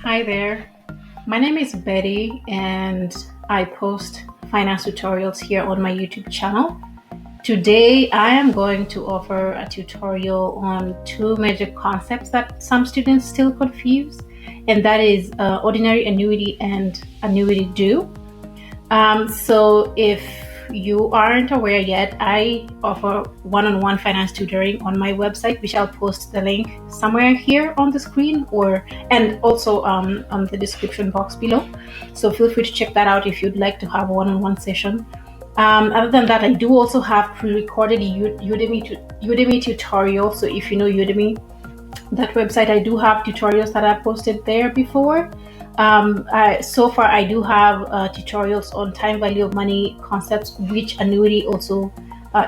Hi there. My name is Betty and I post finance tutorials here on my YouTube channel. Today I am going to offer a tutorial on two major concepts that some students still confuse, and that is Ordinary Annuity and Annuity Due. So if you aren't aware yet, I offer one-on-one finance tutoring on my website, which I'll post the link somewhere here on the screen and also on the description box below. So feel free to check that out if you'd like to have a one-on-one session. Other than that, I do also have pre-recorded Udemy tutorials. So if you know Udemy, that website, I do have tutorials that I've posted there before. So far I do have tutorials on time value of money concepts, which annuity also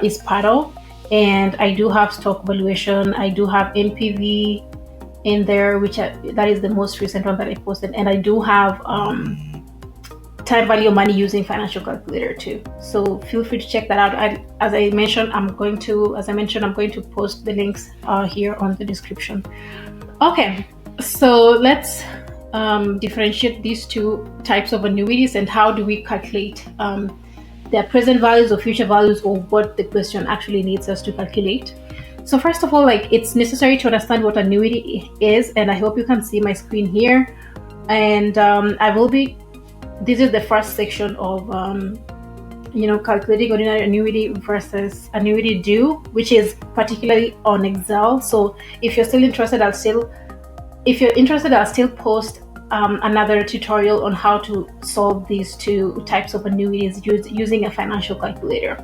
is part of, and I do have stock valuation. I do have NPV in there, that is the most recent one that I posted, and I do have time value of money using financial calculator too. So feel free to check that out. As I mentioned, I'm going to post the links here on the description. Okay, so let's differentiate these two types of annuities and how do we calculate their present values or future values, or what the question actually needs us to calculate. So first of all, it's necessary to understand what annuity is, and I hope you can see my screen here. And this is the first section of calculating ordinary annuity versus annuity due, which is particularly on Excel. So if you're still interested, I'll still post another tutorial on how to solve these two types of annuities using a financial calculator.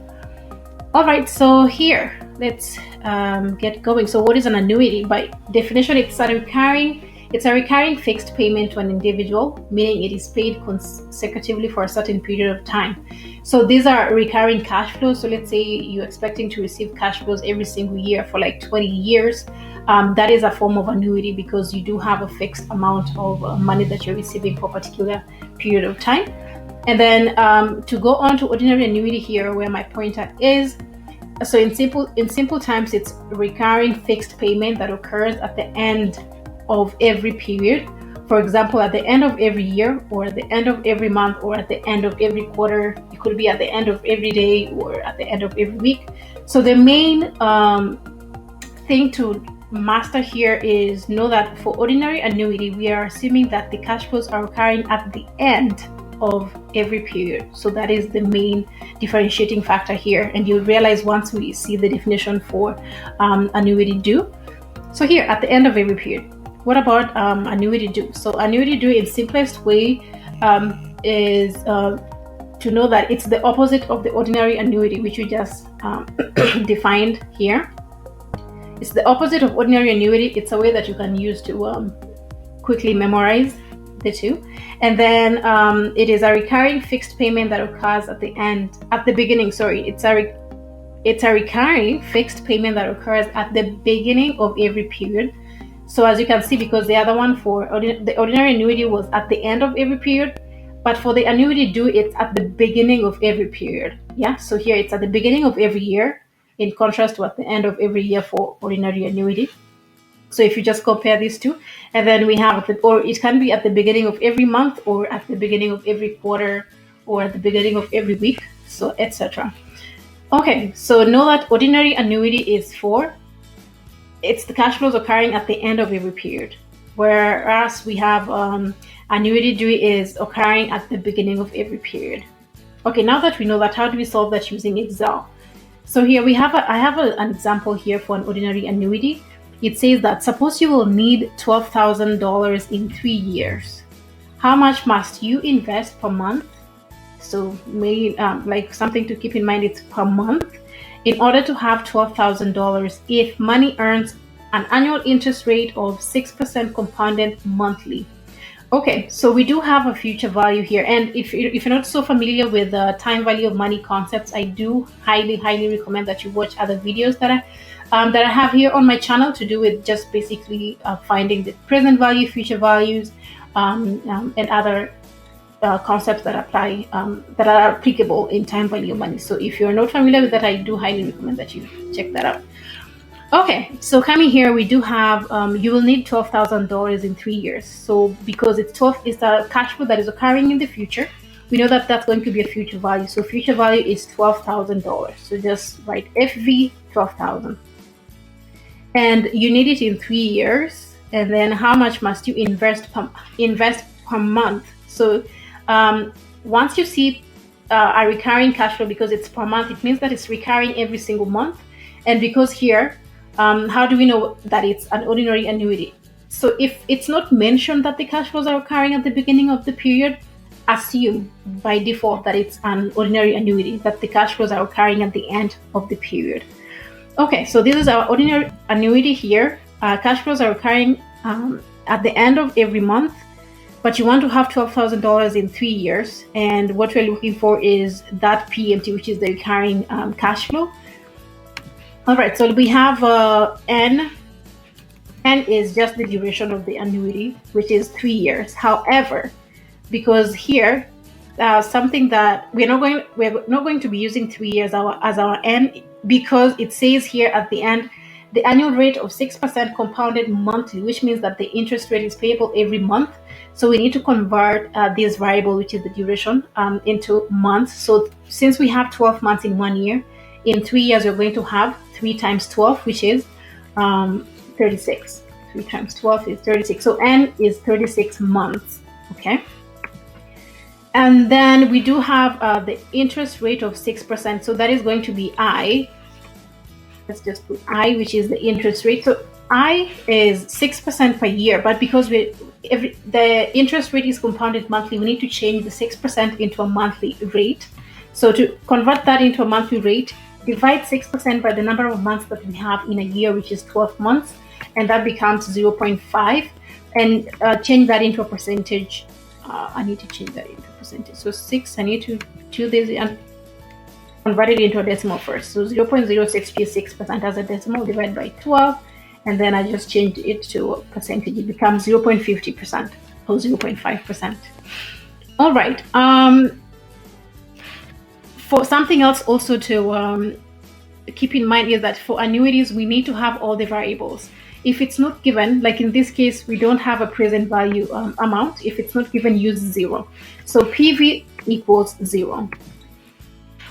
All right, so here, let's get going. So what is an annuity? By definition, it's a recurring fixed payment to an individual, meaning it is paid consecutively for a certain period of time. So these are recurring cash flows. So let's say you're expecting to receive cash flows every single year for 20 years. That is a form of annuity because you do have a fixed amount of money that you're receiving for a particular period of time. And then to go on to ordinary annuity here, where my pointer is. So in simple terms, it's recurring fixed payment that occurs at the end of every period. For example, at the end of every year, or at the end of every month, or at the end of every quarter. It could be at the end of every day or at the end of every week. So the main thing to master here is know that for ordinary annuity, we are assuming that the cash flows are occurring at the end of every period. So that is the main differentiating factor here, and you'll realize once we see the definition for annuity due. So here, at the end of every period. What about annuity due? So annuity due in simplest way is to know that it's the opposite of the ordinary annuity, which we just defined here. It's the opposite of ordinary annuity. It's a way that you can use to quickly memorize the two. And then it is a recurring fixed payment that occurs at the beginning. It's a recurring fixed payment that occurs at the beginning of every period. So as you can see, because the other one for the ordinary annuity was at the end of every period, but for the annuity due, it's at the beginning of every period. Yeah. So here it's at the beginning of every year, in contrast to at the end of every year for ordinary annuity. So if you just compare these two, and then we have, or it can be at the beginning of every month, or at the beginning of every quarter, or at the beginning of every week, so etc. Okay, so know that ordinary annuity it's the cash flows occurring at the end of every period, whereas we have annuity due is occurring at the beginning of every period. Okay, now that we know that, how do we solve that using Excel? So here I have an example here for an ordinary annuity. It says that suppose you will need $12,000 in 3 years. How much must you invest per month? So maybe something to keep in mind, it's per month, in order to have $12,000 if money earns an annual interest rate of 6% compounded monthly. Okay, so we do have a future value here, and if you're not so familiar with the time value of money concepts, I do highly recommend that you watch other videos that I have here on my channel to do with just basically finding the present value, future values, and other concepts that apply that are applicable in time value of money. So if you're not familiar with that, I do highly recommend that you check that out. Okay, so coming here, we do have, you will need $12,000 in 3 years. So because it's 12, it's the cash flow that is occurring in the future. We know that that's going to be a future value. So future value is $12,000. So just write FV 12,000. And you need it in 3 years. And then how much must you invest per month? So once you see a recurring cash flow, because it's per month, it means that it's recurring every single month. And because here, how do we know that it's an ordinary annuity? So if it's not mentioned that the cash flows are occurring at the beginning of the period, assume by default that it's an ordinary annuity, that the cash flows are occurring at the end of the period. Okay, so this is our ordinary annuity here. Cash flows are occurring at the end of every month, but you want to have $12,000 in 3 years. And what we're looking for is that PMT, which is the recurring cash flow. All right, so we have N. N is just the duration of the annuity, which is 3 years. However, because here, something that we're not going to be using 3 years as our N, because it says here at the end, the annual rate of 6% compounded monthly, which means that the interest rate is payable every month. So we need to convert this variable, which is the duration, into months. So since we have 12 months in 1 year, in 3 years, we're going to have 3 times 12, which is 36. 3 times 12 is 36. So N is 36 months, okay? And then we do have the interest rate of 6%. So that is going to be I. Let's just put I, which is the interest rate. So I is 6% per year, but because the interest rate is compounded monthly, we need to change the 6% into a monthly rate. So to convert that into a monthly rate, divide 6% by the number of months that we have in a year, which is 12 months, and that becomes 0.5, and change that into a percentage. I need to change that into a percentage. So 6, I need to do this and convert it into a decimal first. So 0.0636% as a decimal, divide by 12, and then I just changed it to a percentage. It becomes 0.50% or 0.5%. All right. For something else also to keep in mind is that for annuities, we need to have all the variables. If it's not given, like in this case, we don't have a present value amount. If it's not given, use 0. So PV equals 0.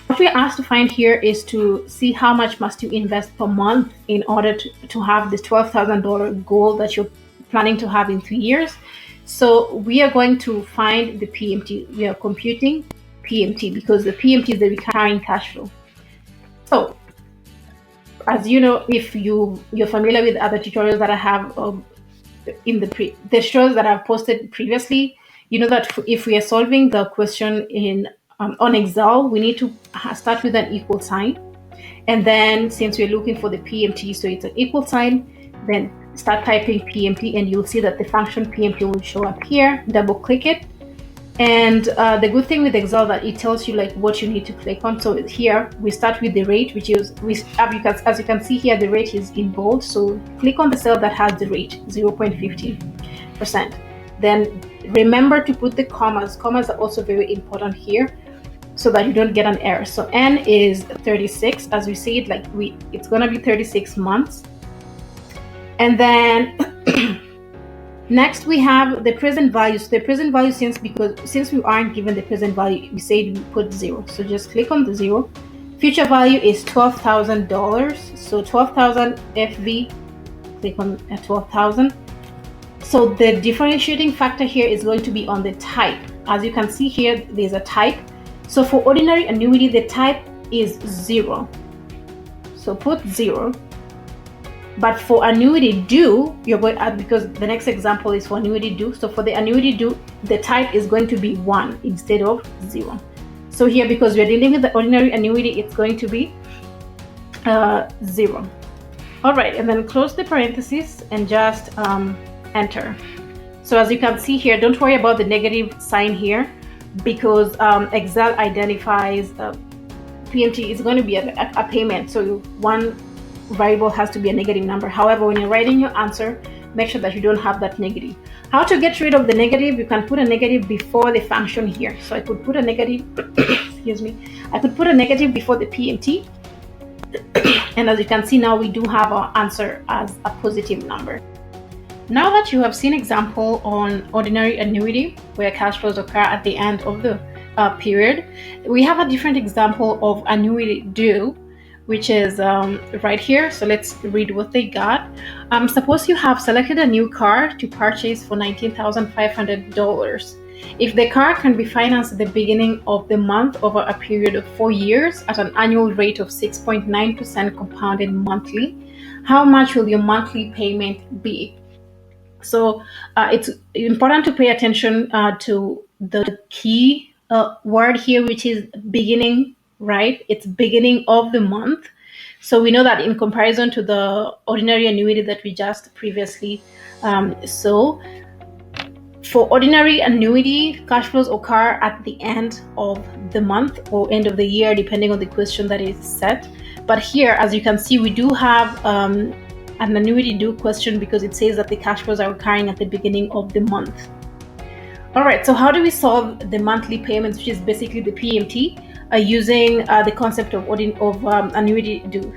What we're asked to find here is to see how much must you invest per month in order to have this $12,000 goal that you're planning to have in 3 years. So we are going to find the PMT. We are computing PMT because the PMT is the recurring cash flow. So as you know, if you're familiar with other tutorials that I have in the tutorials that I've posted previously, you know that if we are solving the question in on Excel, we need to start with an equal sign, and then since we're looking for the PMT, so it's an equal sign, then start typing PMT, and you'll see that the function PMT will show up here. Double click it. And the good thing with Excel that it tells you like what you need to click on. So here we start with the rate, which is as you can see here, the rate is in bold. So click on the cell that has the rate 0.50%. Then remember to put the commas. Commas are also very important here, so that you don't get an error. So N is 36, as we see it, like it's gonna be 36 months, and then. Next, we have the present value. So the present value, since we aren't given the present value, we say we put 0. So just click on the 0. Future value is $12,000. So 12,000 FV. Click on 12,000. So the differentiating factor here is going to be on the type. As you can see here, there's a type. So for ordinary annuity, the type is 0. So put 0. But for annuity due, you're going because the next example is for annuity due. So for the annuity due, the type is going to be 1 instead of 0. So here, because we're dealing with the ordinary annuity, it's going to be 0. All right, and then close the parentheses and just enter. So as you can see here, don't worry about the negative sign here, because Excel identifies PMT is going to be a payment. So one variable has to be a negative number. However, when you're writing your answer, make sure that you don't have that negative. How to get rid of the negative? You can put a negative before the function here. So I could put a negative, excuse me, I could put a negative before the PMT, And as you can see now, we do have our answer as a positive number. Now that you have seen example on ordinary annuity, where cash flows occur at the end of the period, we have a different example of annuity due, which is right here. So let's read what they got. Suppose you have selected a new car to purchase for $19,500. If the car can be financed at the beginning of the month over a period of 4 years at an annual rate of 6.9% compounded monthly, how much will your monthly payment be? So it's important to pay attention to the key word here, which is beginning, right? It's beginning of the month. So we know that in comparison to the ordinary annuity that we just previously saw, for ordinary annuity, cash flows occur at the end of the month or end of the year, depending on the question that is set. But here, as you can see, we do have an annuity due question because it says that the cash flows are occurring at the beginning of the month. All right, so how do we solve the monthly payments, which is basically the PMT, using the concept of annuity due?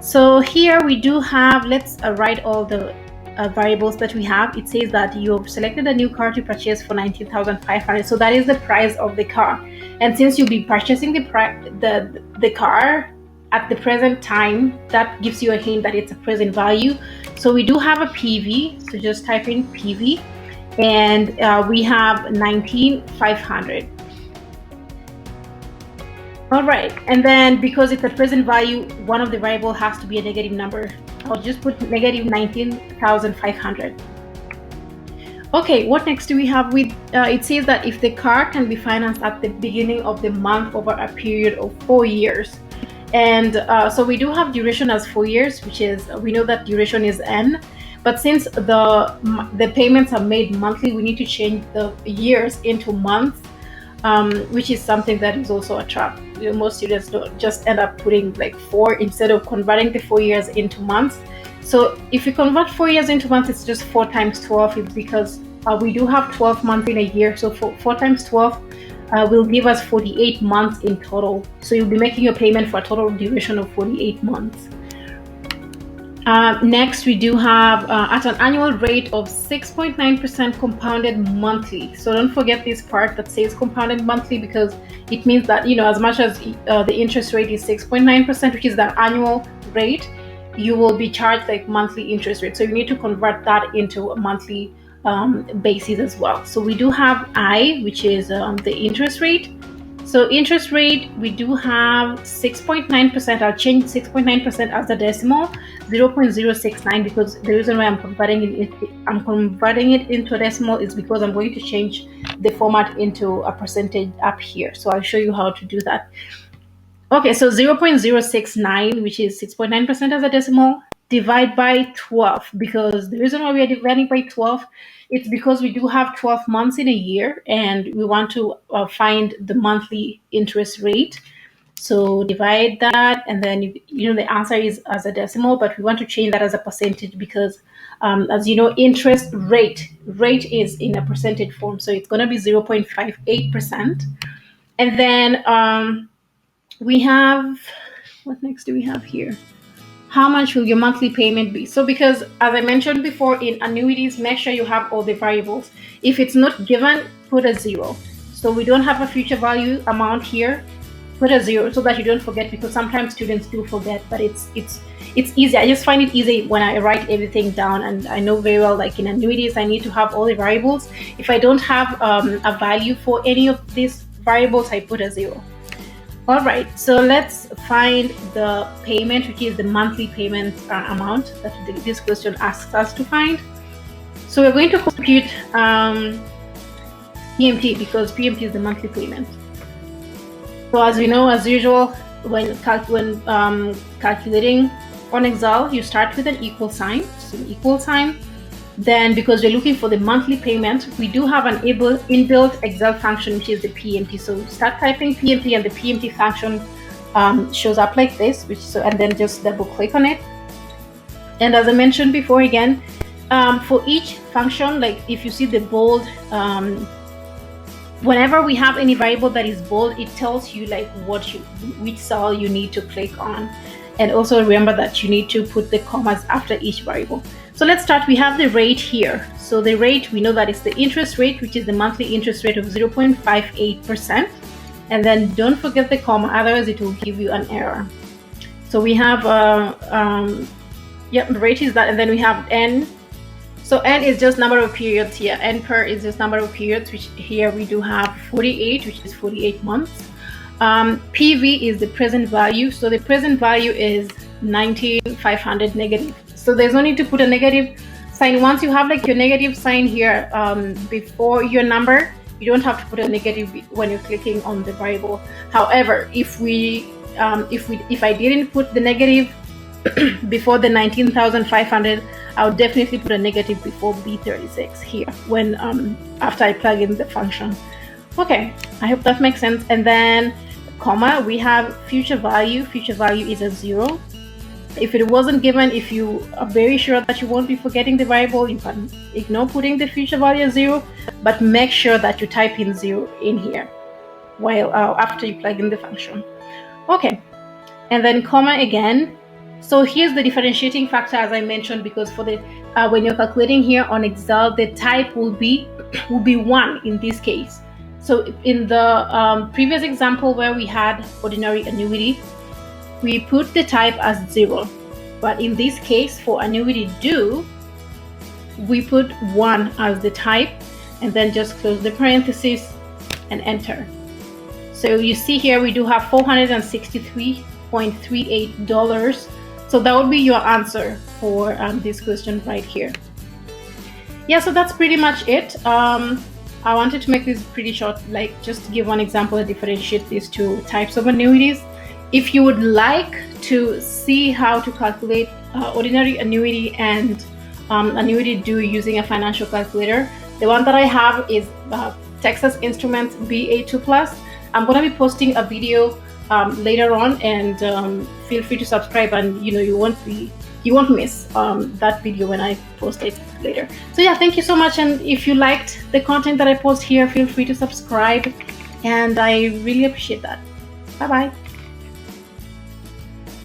So here we do have, let's write all the variables that we have. It says that you've selected a new car to purchase for $19,500. So that is the price of the car. And since you'll be purchasing the car at the present time, that gives you a hint that it's a present value. So we do have a PV. So just type in PV, and we have 19,500. All right, and then because it's a present value, one of the variable has to be a negative number. I'll just put negative 19,500. Okay, what next do we have? It says that if the car can be financed at the beginning of the month over a period of 4 years. And so we do have duration as 4 years, which is, we know that duration is N. But since the payments are made monthly, we need to change the years into months, which is something that is also a trap. Most students don't just end up putting like 4 instead of converting the 4 years into months. So if you convert 4 years into months, it's just 4 times 12. It's because we do have 12 months in a year. So 4 times 12 will give us 48 months in total. So you'll be making your payment for a total duration of 48 months. Next, we do have at an annual rate of 6.9% compounded monthly. So don't forget this part that says compounded monthly, because it means that, as much as the interest rate is 6.9%, which is the annual rate, you will be charged like monthly interest rate. So you need to convert that into a monthly basis as well. So we do have I, which is the interest rate. So interest rate, we do have 6.9%. I'll change 6.9% as the decimal, 0.069, because the reason why I'm converting it into a decimal is because I'm going to change the format into a percentage up here. So I'll show you how to do that. Okay, so 0.069, which is 6.9% as a decimal, divide by 12, because the reason why we are dividing by 12, it's because we do have 12 months in a year and we want to find the monthly interest rate. So divide that, and then the answer is as a decimal, but we want to change that as a percentage because as you know, interest rate is in a percentage form, so it's going to be 0.58%. And then we have, what next do we have here? How much will your monthly payment be? So because, as I mentioned before, in annuities, make sure you have all the variables. If it's not given, put a 0. So we don't have a future value amount here, put a 0 so that you don't forget, because sometimes students do forget, but it's easy. I just find it easy when I write everything down, and I know very well, like in annuities, I need to have all the variables. If I don't have a value for any of these variables, I put a 0. All right, so let's find the payment, which is the monthly payment amount that this question asks us to find. So we're going to compute PMT, because PMT is the monthly payment. So as we know, as usual, when calculating on Excel, you start with an equal sign. So equal sign. Then, because we're looking for the monthly payment, we do have an inbuilt Excel function, which is the PMT. So start typing PMT, and the PMT function shows up like this, and then just double click on it. And as I mentioned before, again, for each function, like if you see the bold, whenever we have any variable that is bold, it tells you like which cell you need to click on. And also remember that you need to put the commas after each variable. So let's start. We have the rate here. So the rate, we know that it's the interest rate, which is the monthly interest rate of 0.58%. And then don't forget the comma, otherwise it will give you an error. So we have, the rate is that, and then we have N. So N is just number of periods here. N per is just number of periods, which here we do have 48, which is 48 months. PV is the present value. So the present value is 19,500 negative. So there's no need to put a negative sign. Once you have like your negative sign here before your number, you don't have to put a negative when you're clicking on the variable. However, if I didn't put the negative before the 19,500, I would definitely put a negative before B36 here when after I plug in the function. Okay, I hope that makes sense. And then comma, we have future value. Future value is a 0. If it wasn't given, if you are very sure that you won't be forgetting the variable, you can ignore putting the future value as 0, but make sure that you type in 0 in here while after you plug in the function. Okay, and then comma again. So here's the differentiating factor, as I mentioned, because for the when you're calculating here on Excel, the type will be 1 in this case. So in the previous example where we had ordinary annuity, we put the type as 0, but in this case for Annuity Due, we put 1 as the type, and then just close the parentheses and enter. So you see here we do have $463.38. So that would be your answer for this question right here. Yeah, so that's pretty much it. I wanted to make this pretty short, like just to give one example and differentiate these two types of annuities. If you would like to see how to calculate ordinary annuity and Annuity Due using a financial calculator, the one that I have is Texas Instruments BA2 Plus. I'm going to be posting a video later on, and feel free to subscribe, and you won't miss that video when I post it later. So yeah, thank you so much, and if you liked the content that I post here, feel free to subscribe, and I really appreciate that. Bye bye.